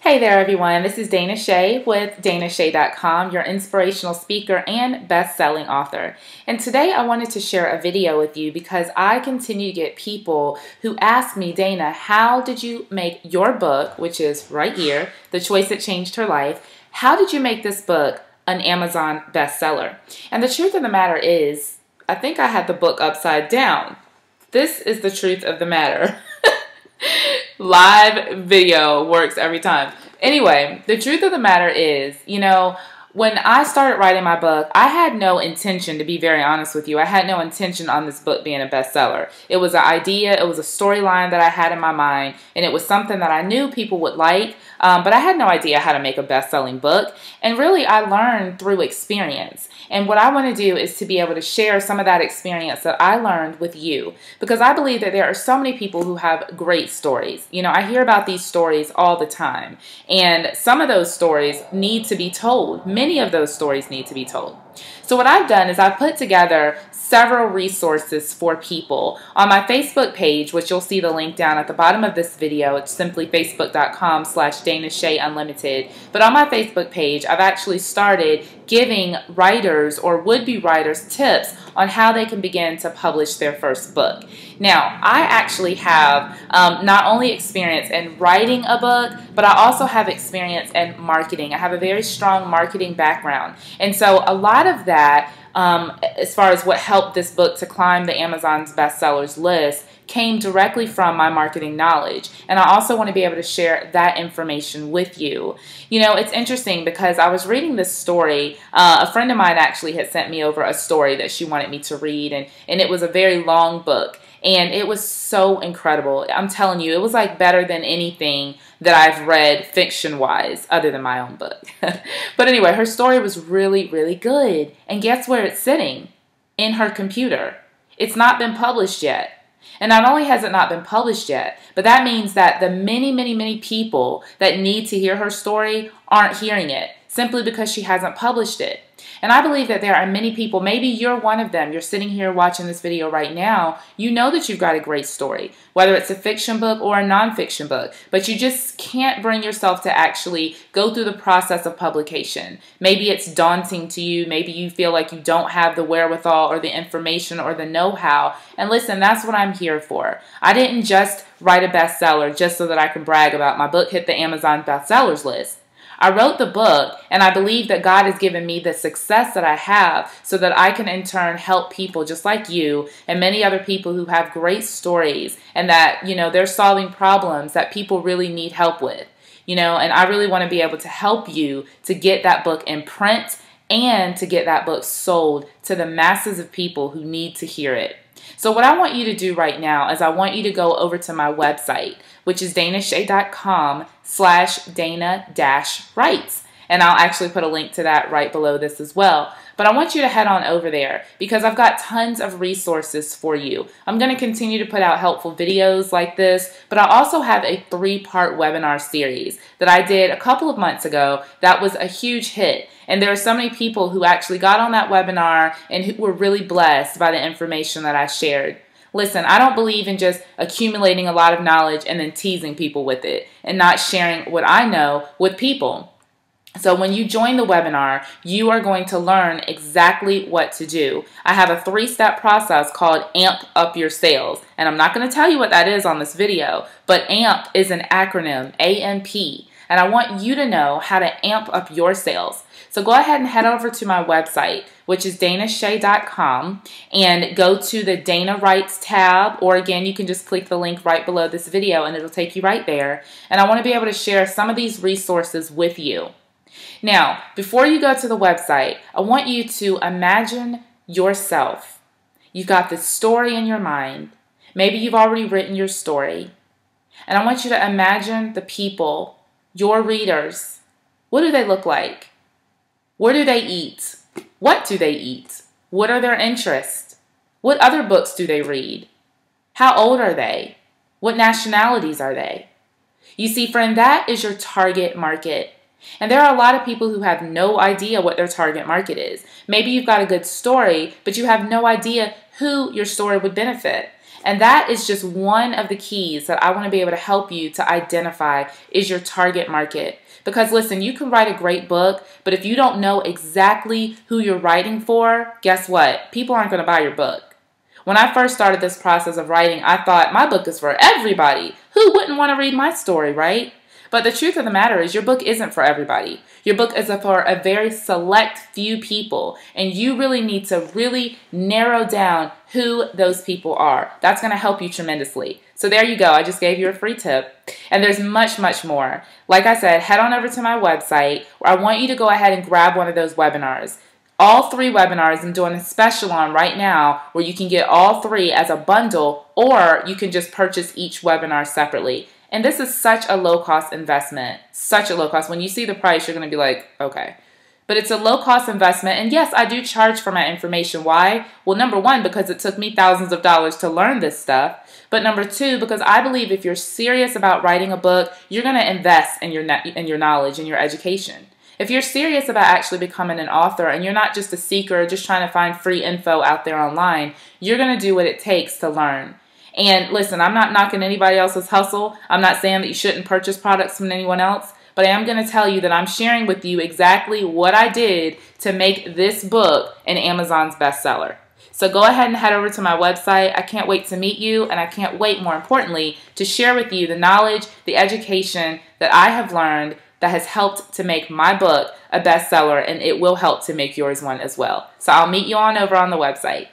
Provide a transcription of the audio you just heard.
Hey there everyone, this is Dana Shea with DanaShea.com, your inspirational speaker and best-selling author. And today I wanted to share a video with you because I continue to get people who ask me, Dana, how did you make your book, which is right here, The Choice That Changed Her Life, how did you make this book an Amazon bestseller? And the truth of the matter is, I think I had the book upside down. This is the truth of the matter. Live video works every time. Anyway, the truth of the matter is, when I started writing my book, I had no intention, to be very honest with you, I had no intention on this book being a bestseller. It was an idea, it was a storyline that I had in my mind, and it was something that I knew people would like, but I had no idea how to make a best-selling book. And really, I learned through experience. And what I want to do is to be able to share some of that experience that I learned with you, because I believe that there are so many people who have great stories. I hear about these stories all the time, and some of those stories need to be told. Many of those stories need to be told. So what I've done is I've put together several resources for people on my Facebook page, which you'll see the link down at the bottom of this video. It's simply facebook.com/DanaSheaUnlimited. But on my Facebook page, I've actually started giving writers or would-be writers tips on how they can begin to publish their first book. Now, I actually have not only experience in writing a book, but I also have experience in marketing. I have a very strong marketing background. And so a lot of that, as far as what helped this book to climb the Amazon's bestsellers list, came directly from my marketing knowledge. And I also want to be able to share that information with you. It's interesting because I was reading this story. A friend of mine actually had sent me over a story that she wanted me to read, and it was a very long book. And it was so incredible. I'm telling you, it was like better than anything that I've read fiction-wise other than my own book. But anyway, her story was really, really good. And guess where it's sitting? In her computer. It's not been published yet. And not only has it not been published yet, but that means that the many, many, many people that need to hear her story aren't hearing it simply because she hasn't published it. And I believe that there are many people, maybe you're one of them, you're sitting here watching this video right now, you know that you've got a great story, whether it's a fiction book or a nonfiction book, but you just can't bring yourself to actually go through the process of publication. Maybe it's daunting to you, maybe you feel like you don't have the wherewithal or the information or the know-how, and listen, that's what I'm here for. I didn't just write a bestseller just so that I can brag about my book hit the Amazon bestsellers list. I wrote the book, and I believe that God has given me the success that I have so that I can in turn help people just like you and many other people who have great stories and that, they're solving problems that people really need help with. And I really want to be able to help you to get that book in print and to get that book sold to the masses of people who need to hear it. So what I want you to do right now is I want you to go over to my website, which is DanaShea.com/Dana-Writes. And I'll actually put a link to that right below this as well. But I want you to head on over there because I've got tons of resources for you. I'm going to continue to put out helpful videos like this, but I also have a 3-part webinar series that I did a couple of months ago that was a huge hit. And there are so many people who actually got on that webinar and who were really blessed by the information that I shared. Listen, I don't believe in just accumulating a lot of knowledge and then teasing people with it and not sharing what I know with people. So when you join the webinar, you are going to learn exactly what to do. I have a 3-step process called AMP Up Your Sales. And I'm not going to tell you what that is on this video, but AMP is an acronym, A-M-P. And I want you to know how to amp up your sales. So go ahead and head over to my website, which is DanaShea.com, and go to the Dana Writes tab, or again, you can just click the link right below this video and it'll take you right there. And I want to be able to share some of these resources with you. Now, before you go to the website, I want you to imagine yourself. You've got this story in your mind. Maybe you've already written your story. And I want you to imagine the people, your readers. What do they look like? Where do they eat? What do they eat? What are their interests? What other books do they read? How old are they? What nationalities are they? You see, friend, that is your target market. And there are a lot of people who have no idea what their target market is. Maybe you've got a good story, but you have no idea who your story would benefit. And that is just one of the keys that I want to be able to help you to identify is your target market. Because listen, you can write a great book, but if you don't know exactly who you're writing for, guess what? People aren't going to buy your book. When I first started this process of writing, I thought my book is for everybody. Who wouldn't want to read my story, right? But the truth of the matter is your book isn't for everybody. Your book is for a very select few people, and you really need to really narrow down who those people are. That's going to help you tremendously. So there you go. I just gave you a free tip, and there's much, much more. Like I said, head on over to my website where I want you to go ahead and grab one of those webinars. All 3 webinars I'm doing a special on right now where you can get all 3 as a bundle, or you can just purchase each webinar separately. And this is such a low-cost investment, such a low cost. When you see the price, you're going to be like, okay. But it's a low-cost investment, and yes, I do charge for my information. Why? Well, number 1, because it took me thousands of dollars to learn this stuff. But number 2, because I believe if you're serious about writing a book, you're going to invest in your knowledge and your education. If you're serious about actually becoming an author and you're not just a seeker just trying to find free info out there online, you're going to do what it takes to learn. And listen, I'm not knocking anybody else's hustle. I'm not saying that you shouldn't purchase products from anyone else, but I am going to tell you that I'm sharing with you exactly what I did to make this book an Amazon's bestseller. So go ahead and head over to my website. I can't wait to meet you, and I can't wait, more importantly, to share with you the knowledge, the education that I have learned that has helped to make my book a bestseller, and it will help to make yours one as well. So I'll meet you on over on the website.